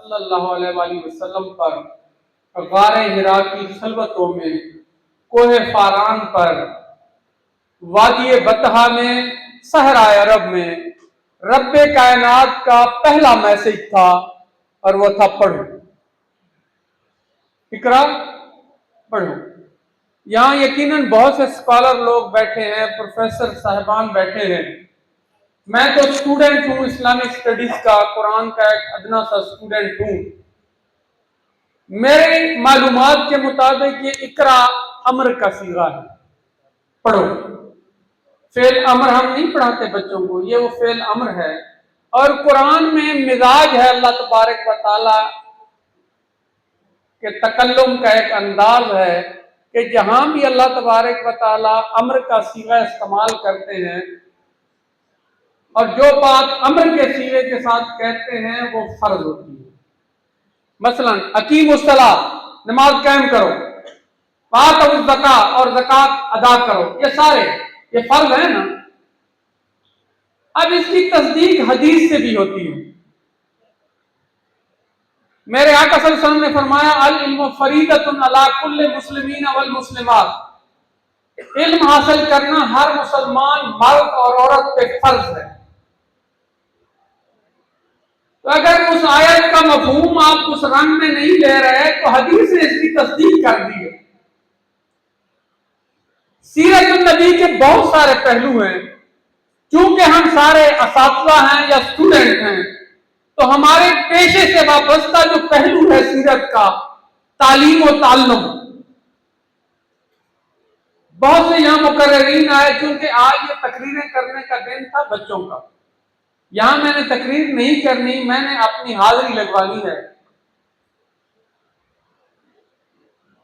صلی اللہ علیہ وآلہ وسلم پر غار حرا کی خلوتوں میں، کوہ فاران پر، وادی بطحا میں، صحرائے عرب میں رب کائنات کا پہلا میسج تھا، اور وہ تھا پڑھو، اقرا پڑھو۔ یہاں یقیناً بہت سے اسکالر لوگ بیٹھے ہیں، پروفیسر صاحبان بیٹھے ہیں۔ میں تو اسٹوڈنٹ ہوں اسلامک اسٹڈیز کا، قرآن کا ایک ادنا سا اسٹوڈنٹ ہوں۔ میرے معلومات کے مطابق یہ اقرا امر کا صیغہ ہے، پڑھو۔ فعل امر ہم نہیں پڑھاتے بچوں کو، یہ وہ فعل امر ہے، اور قرآن میں مزاج ہے اللہ تبارک و تعالی کے تکلم کا ایک انداز ہے کہ جہاں بھی اللہ تبارک و تعالی امر کا صیغہ استعمال کرتے ہیں، اور جو بات امر کے صیغے کے ساتھ کہتے ہیں وہ فرض ہوتی ہے۔ مثلا اقیم الصلاۃ، نماز قائم کرو، آتوا الزکاۃ، اور زکوٰۃ ادا کرو، یہ سارے یہ فرض ہے نا۔ اب اس کی تصدیق حدیث سے بھی ہوتی ہے۔ میرے آقا صلی اللہ علیہ وسلم نے فرمایا العلم فریضۃ علی کل مسلمین والمسلمات، علم حاصل کرنا ہر مسلمان مرد اور عورت پہ فرض ہے۔ تو اگر اس آیت کا مفہوم آپ اس رنگ میں نہیں لے رہے تو حدیث نے اس کی تصدیق کر دی ہے۔ سیرت النبی کے بہت سارے پہلو ہیں، چونکہ ہم سارے اساتذہ ہیں یا اسٹوڈنٹ ہیں، تو ہمارے پیشے سے وابستہ جو پہلو ہے سیرت کا، تعلیم و تعلم، بہت سے یہاں مقررین آئے، چونکہ آج یہ تقریریں کرنے کا دن تھا بچوں کا، یہاں میں نے تقریر نہیں کرنی، میں نے اپنی حاضری لگوانی ہے۔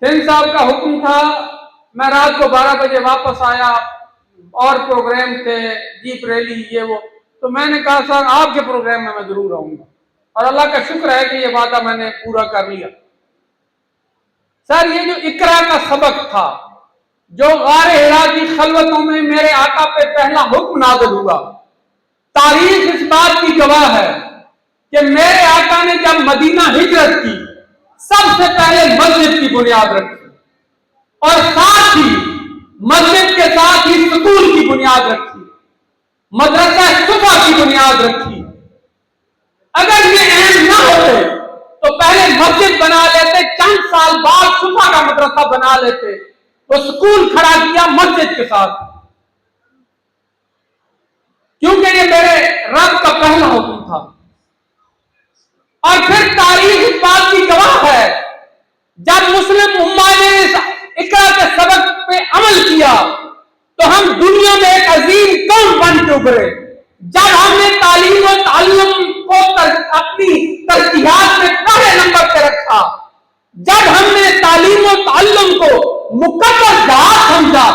سین صاحب کا حکم تھا، میں رات کو 12 بجے واپس آیا، اور پروگرام تھے، جیپ ریلی یہ وہ، تو میں نے کہا سر آپ کے پروگرام میں ضرور آؤں گا، اور اللہ کا شکر ہے کہ یہ وعدہ میں نے پورا کر لیا۔ سر یہ جو اقرا کا سبق تھا، جو غار حرا کی خلوتوں میں میرے آقا پہ پہلا حکم نازل ہوا، تاریخ اس بات کی گواہ ہے کہ میرے آقا نے جب مدینہ ہجرت کی، سب سے پہلے مسجد کی بنیاد رکھی، اور ساتھ ہی مسجد کے ساتھ ہی سکول کی بنیاد رکھی، مدرسہ صفا کی بنیاد رکھی۔ اگر یہ اہم نہ ہوتے تو پہلے مسجد بنا لیتے، چند سال بعد صفا کا مدرسہ بنا لیتے، تو سکول کھڑا کیا مسجد کے ساتھ، کیونکہ یہ میرے رب کا پہلا حکم تھا۔ اور پھر تاریخ اس بات کی گواہ ہے، جب مسلم امہ نے اس اقرا کے سبق پہ عمل کیا تو ہم دنیا میں ایک عظیم قوم بن کے ابھرے۔ جب ہم نے تعلیم و تعلم کو اپنی ترجیحات میں پہلے نمبر پہ رکھا، جب ہم نے تعلیم و تعلم کو مقدس جہاد سمجھا،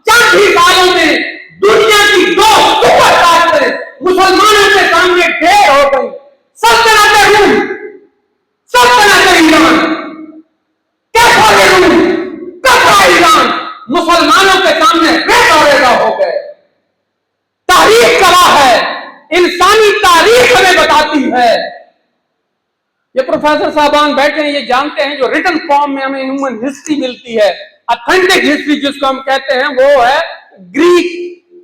چند ہی سالوں میں دنیا کی 2 سپر طاقتیں مسلمانوں کے سامنے ڈھیر ہو گئی۔ سلطنت روم، سلطنت ایران، کیسر روم، کسرا ایران مسلمانوں کے سامنے ریزہ ریزہ ہو گئے۔ تاریخ گواہ ہے، انسانی تاریخ ہمیں بتاتی ہے۔ یہ پروفیسر صاحبان بیٹھے ہیں، یہ جانتے ہیں جو ریٹن فارم میں ہمیں ہیومن ہسٹری ملتی ہے، اتھینٹک ہسٹری جس کو ہم کہتے ہیں، وہ ہے گریک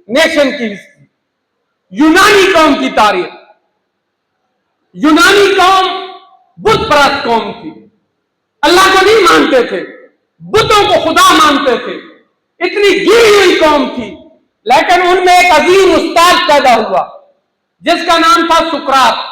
نیشن کی ہسٹری، یونانی قوم کی تاریخ۔ یونانی قوم بت پرست قوم تھی، اللہ کو نہیں مانتے تھے، بتوں کو خدا مانتے تھے، اتنی گری ہوئی قوم تھی، لیکن ان میں ایک عظیم استاد پیدا ہوا جس کا نام تھا بکرات۔